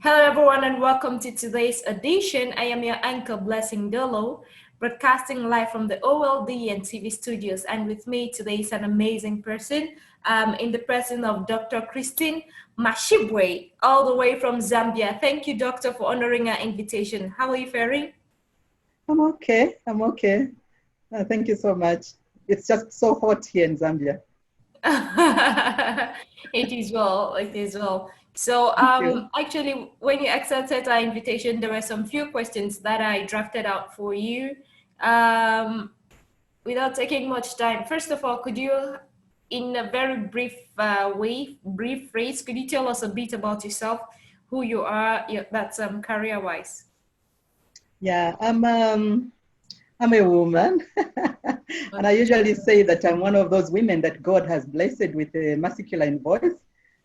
Hello, everyone, and welcome to today's edition. I am your anchor, Blessing Dolo, broadcasting live from the Old and TV studios. And with me today is an amazing person in the presence of Dr. Christine Mushibwe, all the way from Zambia. Thank you, Doctor, for honoring our invitation. How are you faring? I'm okay. Thank you so much. It's just so hot here in Zambia. It is well. It is well. So, Thank you. actually, when you accepted our invitation, there were some few questions that I drafted out for you. Um, Without taking much time, first of all, could you, in a very brief brief phrase, could you tell us a bit about yourself, who you are, that's career-wise? Yeah, I'm a woman, and I usually say that I'm one of those women that God has blessed with a masculine voice.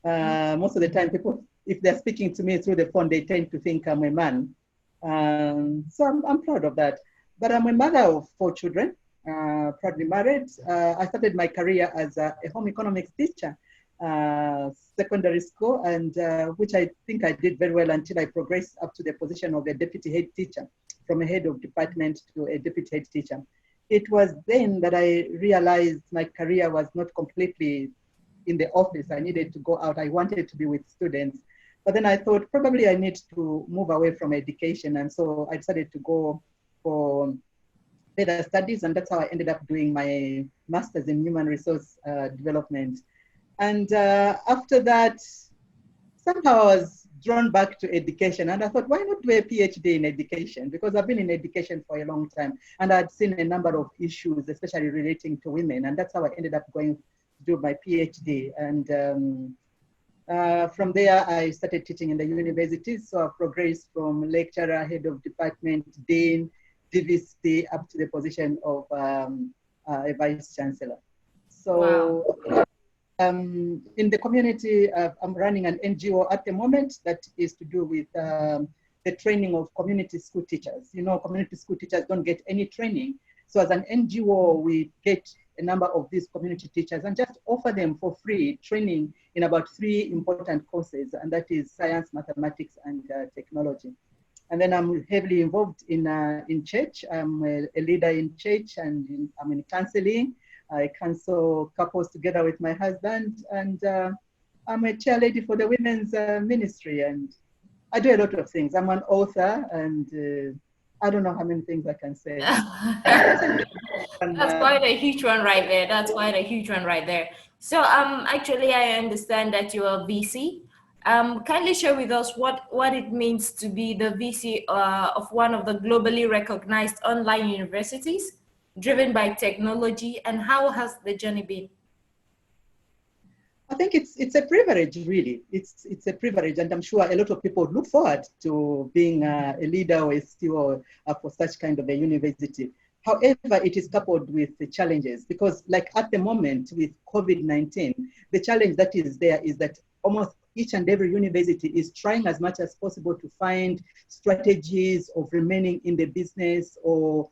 Most of the time, people, if they're speaking to me through the phone, they tend to think I'm a man. So I'm proud of that. But I'm a mother of 4 children, proudly married. I started my career as a home economics teacher, secondary school, and which I think I did very well until I progressed up to the position of a deputy head teacher, from a head of department to a deputy head teacher. It was then that I realized my career was not completely in the office. I needed to go out. I wanted to be with students. But then I thought probably I need to move away from education. And so I decided to go for further studies. And that's how I ended up doing my master's in human resource development. And after that, somehow I was drawn back to education. And I thought, why not do a PhD in education? Because I've been in education for a long time. And I'd seen a number of issues, especially relating to women. And that's how I ended up going to do my PhD. And from there, I started teaching in the universities. So I progressed from lecturer, head of department, dean, DVC, up to the position of a vice chancellor. So Wow. in the community, I'm running an NGO at the moment that is to do with the training of community school teachers. You know, community school teachers don't get any training. So as an NGO, we get a number of these community teachers and just offer them for free training in about 3 important courses, and that is science, mathematics, and technology. And then I'm heavily involved in church. I'm a leader in church, and I'm in counseling. I counsel couples together with my husband, and I'm a chair lady for the women's ministry, and I do a lot of things. I'm an author, and I don't know how many things I can say. And, That's quite a huge one right there. That's quite a huge one right there. So, actually, I understand that you're a VC. Kindly share with us what it means to be the VC of one of the globally recognized online universities driven by technology, and how has the journey been? I think it's a privilege, really. It's a privilege, and I'm sure a lot of people look forward to being a leader or a CEO for such kind of a university. However, it is coupled with the challenges, because like at the moment with COVID-19, the challenge that is there is that almost each and every university is trying as much as possible to find strategies of remaining in the business or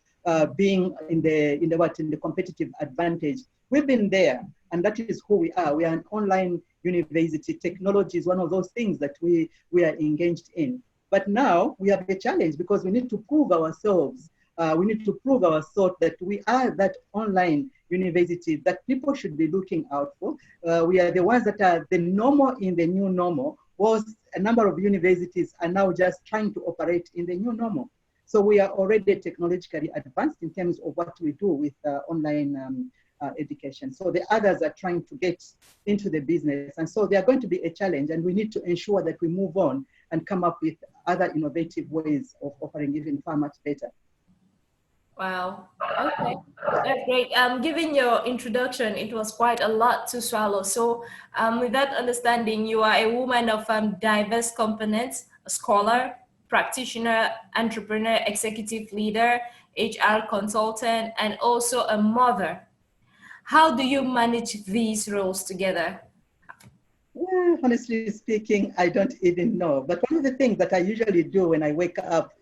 being in the competitive advantage. We've been there, and that is who we are. We are an online university. Technology is one of those things that we are engaged in. But now we have a challenge because we need to prove ourselves. We need to prove ourselves that we are that online university that people should be looking out for. We are the ones that are the normal in the new normal, whilst a number of universities are now just trying to operate in the new normal. So we are already technologically advanced in terms of what we do with online education. So the others are trying to get into the business. And so they are going to be a challenge, and we need to ensure that we move on and come up with other innovative ways of offering even far much better. Wow. Okay. That's great. Given your introduction, it was quite a lot to swallow. So, with that understanding, you are a woman of diverse components, a scholar, practitioner, entrepreneur, executive leader, HR consultant, and also a mother. How do you manage these roles together? Well, honestly speaking, I don't even know. But one of the things that I usually do when I wake up,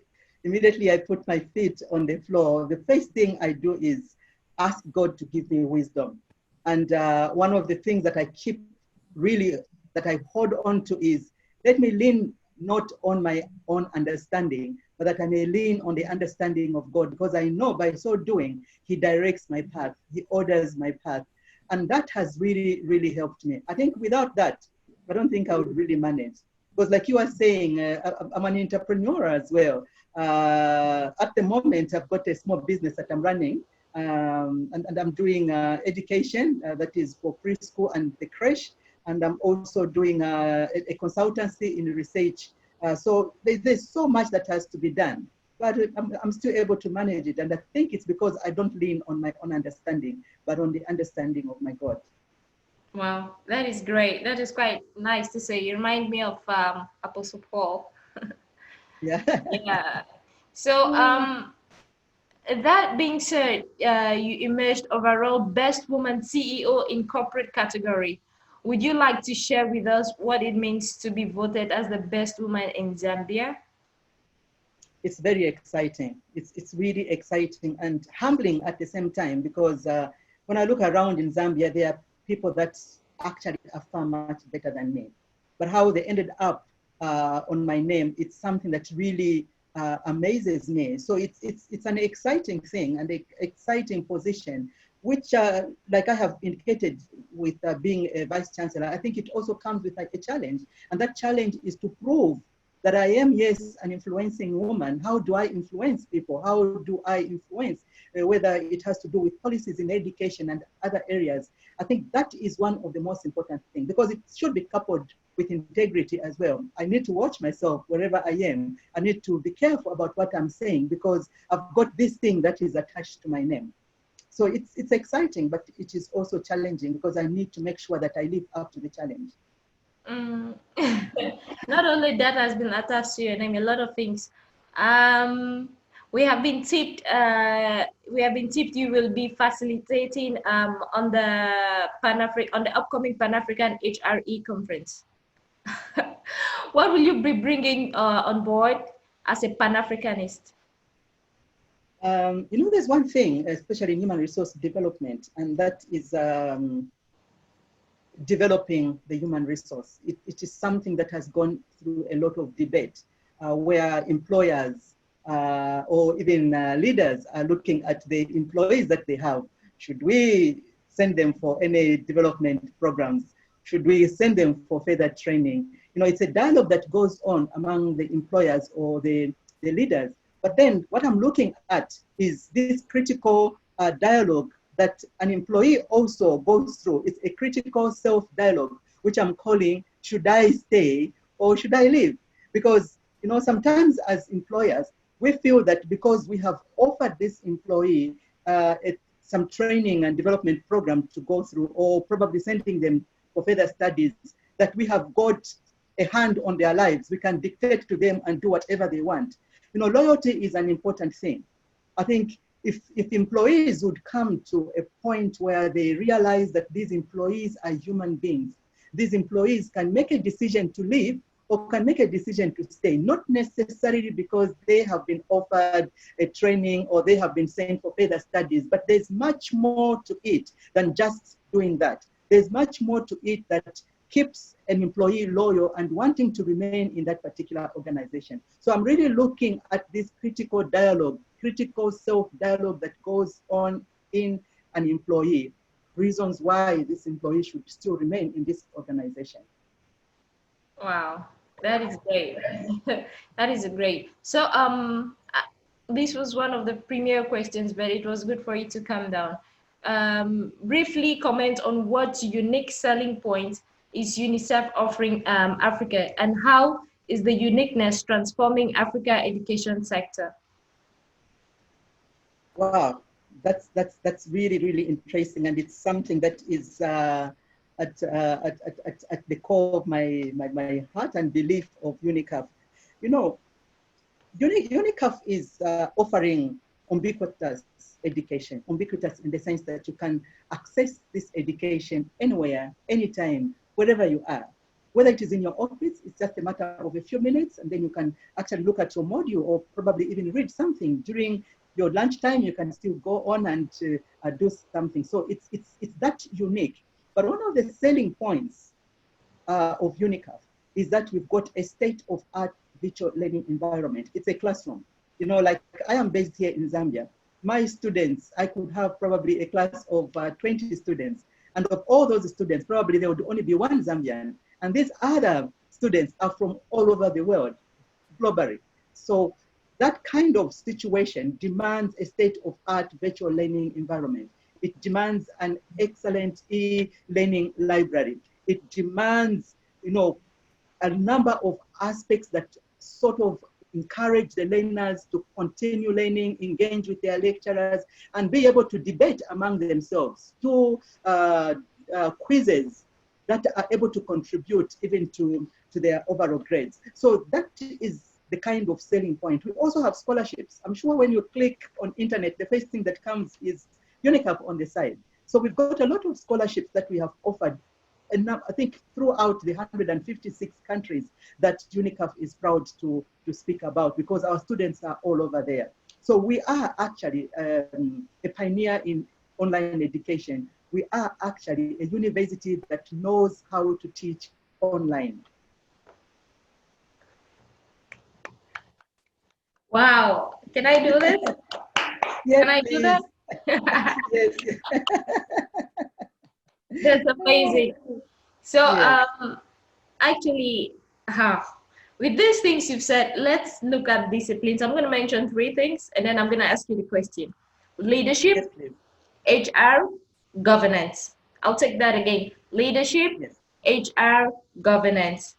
immediately I put my feet on the floor. The first thing I do is ask God to give me wisdom. And one of the things that I keep really, that I hold on to is, let me lean not on my own understanding, but that I may lean on the understanding of God, because I know by so doing, He directs my path, He orders my path. And that has really, really helped me. I think without that, I don't think I would really manage. Because like you were saying, I'm an entrepreneur as well. At the moment, I've got a small business that I'm running, and I'm doing education that is for preschool and the creche. And I'm also doing a consultancy in research. So there's so much that has to be done, but I'm still able to manage it. And I think it's because I don't lean on my own understanding, but on the understanding of my God. Wow, that is great. That is quite nice to say. You remind me of Apostle Paul. Yeah. Yeah. So, that being said, you emerged overall best woman CEO in corporate category. Would you like to share with us what it means to be voted as the best woman in Zambia? It's very exciting. It's really exciting and humbling at the same time, because when I look around in Zambia, there are people that actually are far much better than me. But how they ended up on my name, it's something that really amazes me. So it's an exciting thing and an exciting position, which, like I have indicated with being a vice chancellor, I think it also comes with like a challenge. And that challenge is to prove that I am, yes, an influencing woman. How do I influence people? How do I influence, whether it has to do with policies in education and other areas? I think that is one of the most important things, because it should be coupled with integrity as well. I need to watch myself wherever I am. I need to be careful about what I'm saying, because I've got this thing that is attached to my name. So it's exciting, but it is also challenging, because I need to make sure that I live up to the challenge. Mm. Not only that has been attached to your name, a lot of things. Um, we have been tipped. We have been tipped. You will be facilitating on the on the upcoming Pan-African HRE conference. What will you be bringing on board as a Pan-Africanist? There's one thing, especially in human resource development, and that is developing the human resource. It is something that has gone through a lot of debate, where employers or even leaders are looking at the employees that they have. Should we send them for any development programs? Should we send them for further training? It's a dialogue that goes on among the employers or the leaders. But then what I'm looking at is this critical dialogue that an employee also goes through. It's a critical self-dialogue, which I'm calling, should I stay or should I leave? Because, sometimes as employers, we feel that because we have offered this employee some training and development program to go through, or probably sending them for further studies, that we have got a hand on their lives. We can dictate to them and do whatever they want. Loyalty is an important thing. I think if employees would come to a point where they realize that these employees are human beings, these employees can make a decision to leave or can make a decision to stay, not necessarily because they have been offered a training or they have been sent for further studies, but there's much more to it than just doing that. There's much more to it that keeps an employee loyal and wanting to remain in that particular organization. So I'm really looking at this critical dialogue, critical self-dialogue that goes on in an employee, reasons why this employee should still remain in this organization. Wow, that is great. That is great. So, this was one of the premier questions, but it was good for you to come down. Briefly comment on what unique selling point is UNICEF offering Africa, and how is the uniqueness transforming Africa education sector? Wow, that's really, really interesting, and it's something that is at the core of my heart and belief of UNICEF. UNICEF is offering ubiquitous education, ubiquitous in the sense that you can access this education anywhere, anytime, wherever you are. Whether it is in your office, it's just a matter of a few minutes, and then you can actually look at your module or probably even read something. During your lunchtime, you can still go on and do something. So it's that unique. But one of the selling points of UNICEF is that we've got a state-of-art virtual learning environment. It's a classroom. You know, like I am based here in Zambia. My students, I could have probably a class of 20 students. And of all those students, probably there would only be one Zambian. And these other students are from all over the world, globally. So that kind of situation demands a state-of-art virtual learning environment. It demands an excellent e-learning library. It demands, you know, a number of aspects that sort of encourage the learners to continue learning, engage with their lecturers, and be able to debate among themselves, do quizzes that are able to contribute even to their overall grades. So that is the kind of selling point. We also have scholarships. I'm sure when you click on internet, the first thing that comes is UNICAF on the side. So we've got a lot of scholarships that we have offered, and now I think throughout the 156 countries that UNICAF is proud to speak about, because our students are all over there. So we are actually a pioneer in online education. We are actually a university that knows how to teach online. Wow. Can I do this? Yes, Can I do please. that? Yes. That's amazing. So, Yes. actually, with these things you've said, let's look at disciplines. I'm going to mention three things, and then I'm going to ask you the question. Yes, Leadership, please. HR, governance. I'll take that again. Leadership, Yes. HR, governance.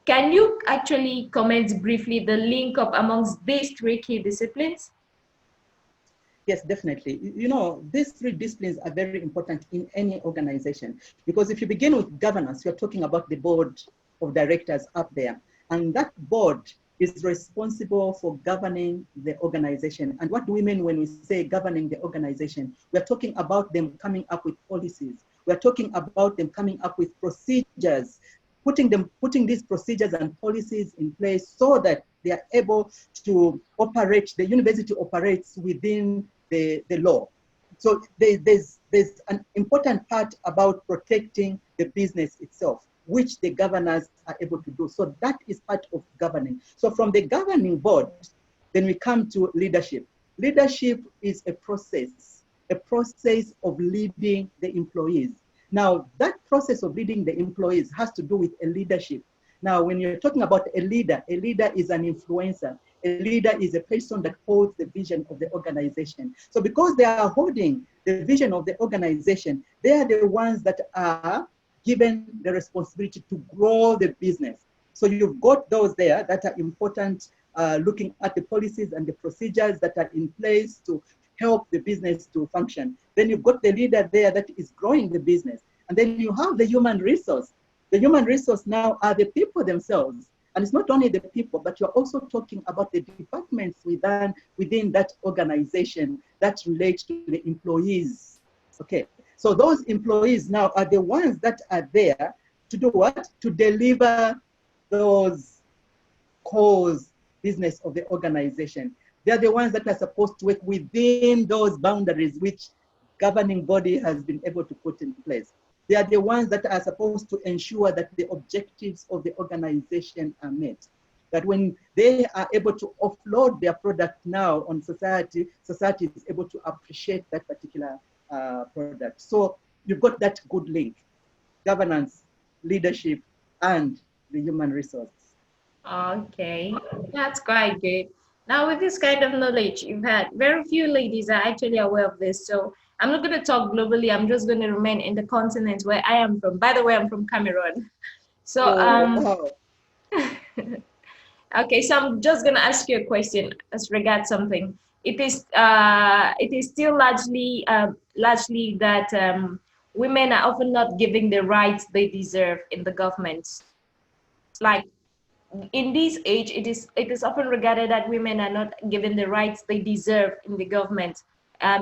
Can you actually comment briefly the link up amongst these three key disciplines? Yes, definitely. You know, these three disciplines are very important in any organization, because if you begin with governance, you're talking about the board of directors up there. And that board is responsible for governing the organization. And what do we mean when we say governing the organization? We're talking about them coming up with policies. We're talking about them coming up with procedures, putting these procedures and policies in place so that they are able to operate, the university operates within the law. So there's an important part about protecting the business itself, which the governors are able to do. So that is part of governing. So from the governing board, then we come to leadership. Leadership is a process of leading the employees. Now, that process of leading the employees has to do with a leadership. Now, when you're talking about a leader is an influencer. A leader is a person that holds the vision of the organization. So because they are holding the vision of the organization, they are the ones that are given the responsibility to grow the business. So you've got those there that are important, looking at the policies and the procedures that are in place to help the business to function. Then you've got the leader there that is growing the business. And then you have the human resource. The human resource now are the people themselves. And it's not only the people, but you're also talking about the departments within that organization that relate to the employees. Okay, so those employees now are the ones that are there to do what? To deliver those cause business of the organization. They're the ones that are supposed to work within those boundaries which governing body has been able to put in place. They are the ones that are supposed to ensure that the objectives of the organization are met. That when they are able to offload their product now on society, society is able to appreciate that particular product. So you've got that good link: governance, leadership, and the human resource. Okay, that's quite good. Now, with this kind of knowledge you've had, very few ladies are actually aware of this. So I'm not going to talk globally. I'm just going to remain in the continent where I am from. By the way, I'm from Cameroon. So, Oh, wow. okay, so I'm just going to ask you a question as regards something. It is still largely that women are often not given the rights they deserve in the government. Like in this age, it is often regarded that women are not given the rights they deserve in the government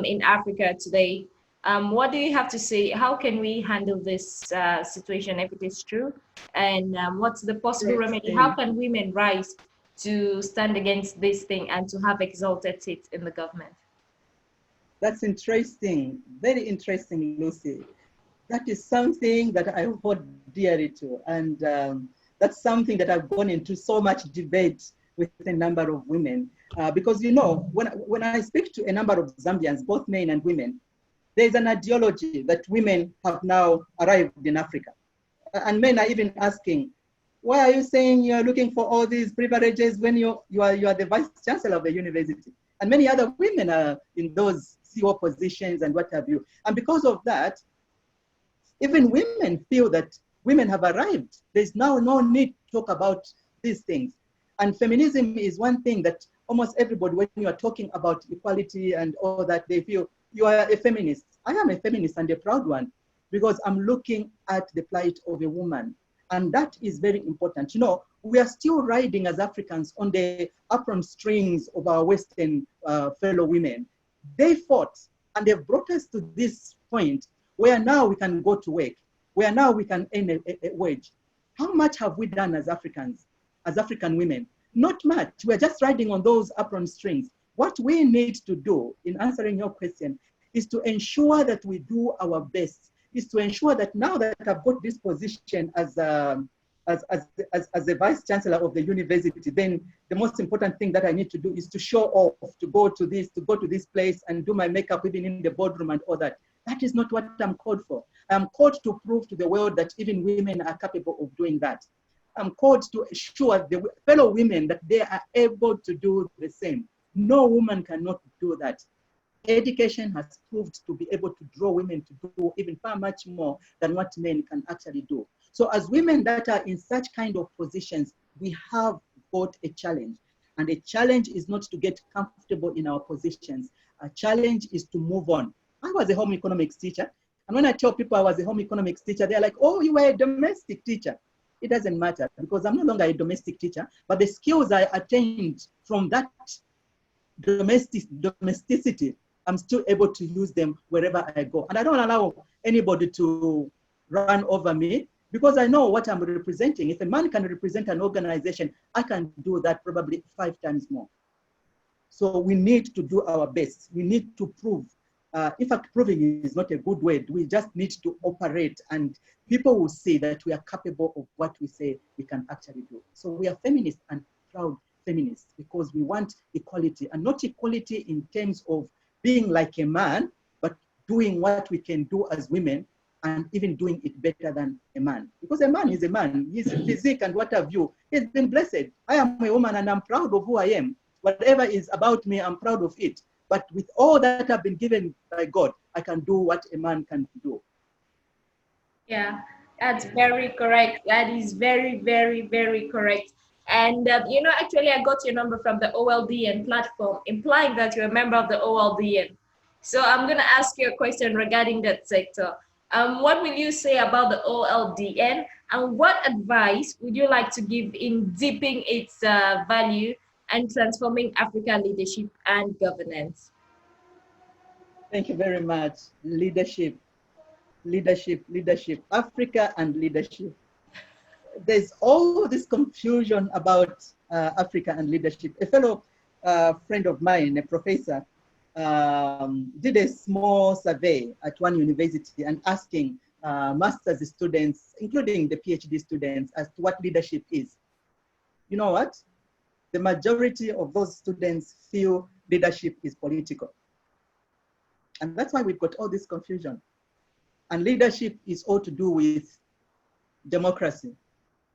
in Africa today. What do you have to say? How can we handle this situation if it is true? And what's the possible remedy? How Interesting. can women rise to stand against this thing and to have exalted seats in the government? That's interesting. Very interesting, Lucy. That is something that I hold dearly to. And That's something that I've gone into so much debate with a number of women. Because, you know, when I speak to a number of Zambians, both men and women, there's an ideology that women have now arrived in Africa. And men are even asking, why are you saying you're looking for all these privileges when you are the vice chancellor of the university? And many other women are in those CEO positions and what have you. And because of that, even women feel that women have arrived. There's now no need to talk about these things. And feminism is one thing that almost everybody, when you are talking about equality and all that, they feel you are a feminist. I am a feminist and a proud one, because I'm looking at the plight of a woman. And that is very important. You know, we are still riding as Africans on the apron strings of our Western fellow women. They fought and they've brought us to this point where now we can go to work, where now we can earn a wage. How much have we done as Africans, as African women? Not much. We're just riding on those apron strings. What we need to do in answering your question is to ensure that we do our best, is to ensure that now that I've got this position as a vice chancellor of the university, then the most important thing that I need to do is to show off, to go to this place and do my makeup even in the boardroom and all that. That is not what I'm called for. I'm called to prove to the world that even women are capable of doing that. I'm called to assure the fellow women that they are able to do the same. No woman cannot do that. Education has proved to be able to draw women to do even far much more than what men can actually do. So as women that are in such kind of positions, we have got a challenge. And a challenge is not to get comfortable in our positions. A challenge is to move on. I was a home economics teacher. And when I tell people I was a home economics teacher, they're like, oh, you were a domestic teacher. It doesn't matter, because I'm no longer a domestic teacher, but the skills I attained from that domesticity, I'm still able to use them wherever I go. And I don't allow anybody to run over me, because I know what I'm representing. If a man can represent an organization, I can do that probably 5 times more. So we need to do our best. We need to prove. In fact, proving is not a good word. We just need to operate, and people will see that we are capable of what we say we can actually do. So we are feminists and proud feminists, because we want equality, and not equality in terms of being like a man, but doing what we can do as women, and even doing it better than a man. Because a man is a man, his physique and what have you, he's been blessed. I am a woman and I'm proud of who I am. Whatever is about me, I'm proud of it. But with all that I've been given by God, I can do what a man can do. Yeah, that's very correct. That is very, very, very correct. And you know, actually, I got your number from the OLDN platform, implying that you're a member of the OLDN. So I'm gonna ask you a question regarding that sector. What will you say about the OLDN, and what advice would you like to give in deepening its value and transforming African leadership and governance? Thank you very much. Leadership, leadership, leadership, Africa and leadership. There's all this confusion about Africa and leadership. A fellow friend of mine, a professor, did a small survey at one university and asking master's students, including the PhD students, as to what leadership is. You know what? The majority of those students feel leadership is political. And that's why we've got all this confusion. And leadership is all to do with democracy.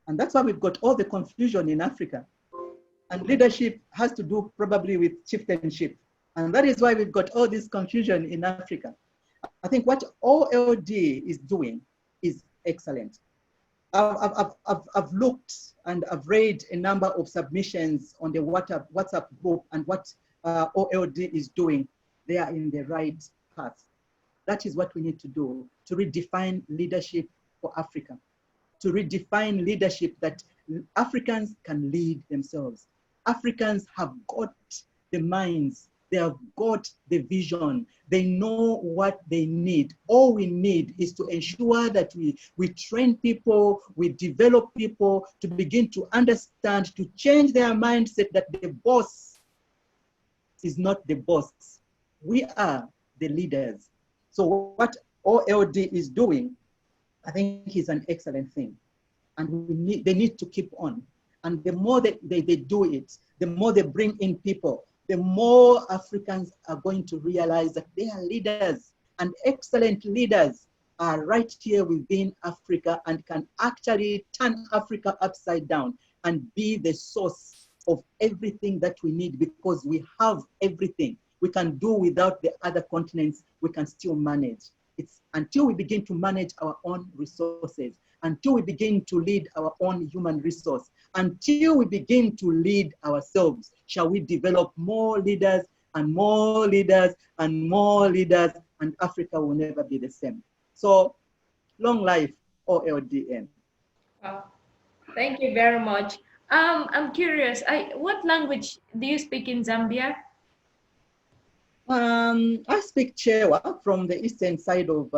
And that's why we've got all the confusion in Africa. And leadership has to do probably with chieftainship. And that is why we've got all this confusion in Africa. I think what OLD is doing is excellent. I've looked and I've read a number of submissions on the WhatsApp group, and what OLD is doing, they are in the right path. That is what we need to do, to redefine leadership for Africa, to redefine leadership that Africans can lead themselves. Africans have got the minds, they have got the vision, they know what they need. All we need is to ensure that we train people, we develop people to begin to understand, to change their mindset that the boss is not the boss. We are the leaders. So what OLD is doing, I think is an excellent thing. and they need to keep on. And the more they do it, the more they bring in people, the more Africans are going to realize that they are leaders, and excellent leaders are right here within Africa and can actually turn Africa upside down and be the source of everything that we need, because we have everything. We can do without the other continents, we can still manage. It's until we begin to manage our own resources, until we begin to lead our own human resource, until we begin to lead ourselves, shall we develop more leaders and more leaders and more leaders, and Africa will never be the same. So, long life, OLDN. Wow. Thank you very much. I'm curious, what language do you speak in Zambia? I speak Chewa from the eastern side of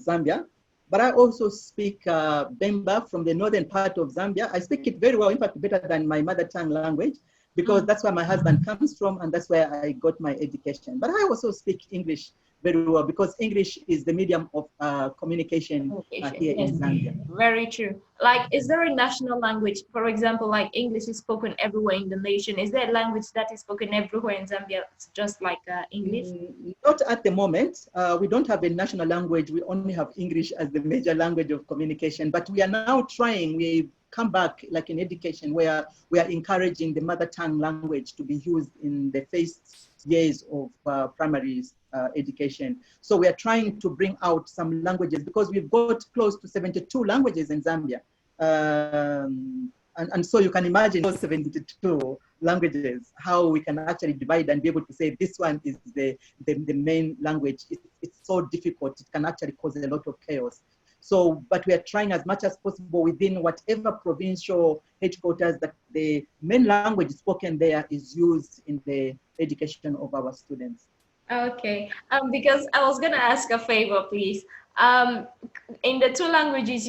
Zambia, but I also speak Bemba from the northern part of Zambia. I speak it very well, in fact, better than my mother tongue language, because that's where my husband comes from and that's where I got my education. But I also speak English very well, because English is the medium of communication here Yes, in Zambia. very true. Like, is there a national language? For example, like English is spoken everywhere in the nation. Is there a language that is spoken everywhere in Zambia? It's just like English? Not at the moment. We don't have a national language. We only have English as the major language of communication. But we are now trying, we come back like in education, where we are encouraging the mother tongue language to be used in the first years of primary education. So we are trying to bring out some languages, because we've got close to 72 languages in Zambia. And so you can imagine those 72 languages, how we can actually divide and be able to say this one is the main language. It's so difficult. It can actually cause a lot of chaos. So, but we are trying as much as possible within whatever provincial headquarters that the main language spoken there is used in the education of our students. Okay, because I was gonna ask a favor, please. In the two languages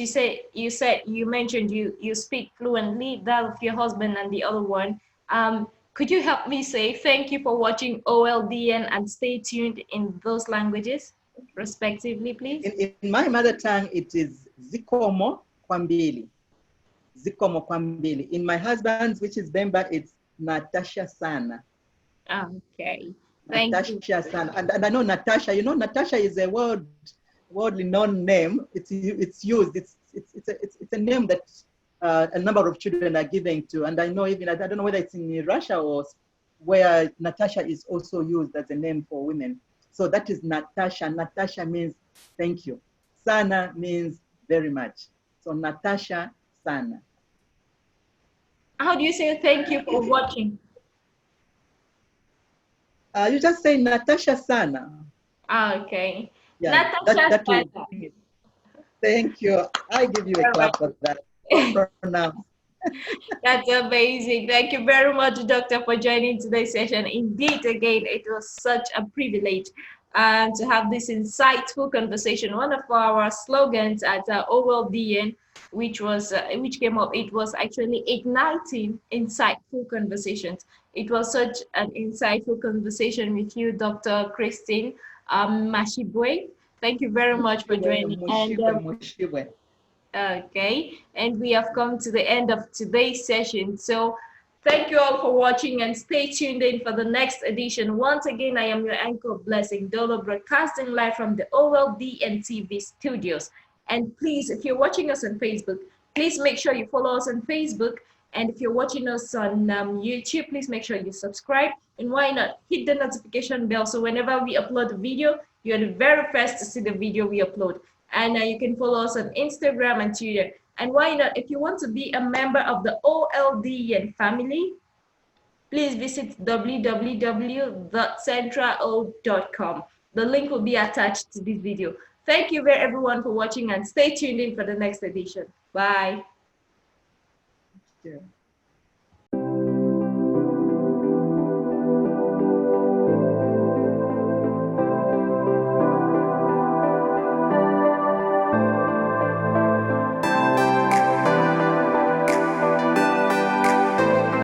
you mentioned you speak fluently, that of your husband and the other one. Could you help me say thank you for watching OLDN and stay tuned in those languages, respectively, please? In my mother tongue, it is Zikomo Kwambili. Zikomo Kwambili. In my husband's, which is Bemba, it's Natasha Sana. Okay. Thank Natasha you. Sana. And I know Natasha, you know, Natasha is a worldly known name. It's used. It's a name that a number of children are giving to. And I know even, I don't know whether it's in Russia or where Natasha is also used as a name for women. So that is Natasha. Natasha means thank you. Sana means very much. So Natasha Sana. How do you say thank you for watching? You just say Natasha Sana. Okay. Yeah, Natasha that will, Sana. thank you. I give you a clap for that. Well pronounced. That's amazing. Thank you very much, Doctor, for joining today's session. Indeed, again, it was such a privilege to have this insightful conversation. One of our slogans at OLDN, which came up, it was actually igniting insightful conversations. It was such an insightful conversation with you, Dr. Christine Mushibwe. Thank you very much for joining. Mushibwe. Okay, and we have come to the end of today's session. So thank you all for watching and stay tuned in for the next edition. Once again, I am your anchor, Blessing Dolo, broadcasting live from the OLD and TV studios. And please, if you're watching us on Facebook, please make sure you follow us on Facebook. And if you're watching us on YouTube, please make sure you subscribe. And why not hit the notification bell, so whenever we upload a video, you're the very first to see the video we upload. And you can follow us on Instagram and Twitter. And why not, if you want to be a member of the OLDN family, please visit www.central.com. The link will be attached to this video. Thank you everyone for watching, and stay tuned in for the next edition. Bye. Yeah.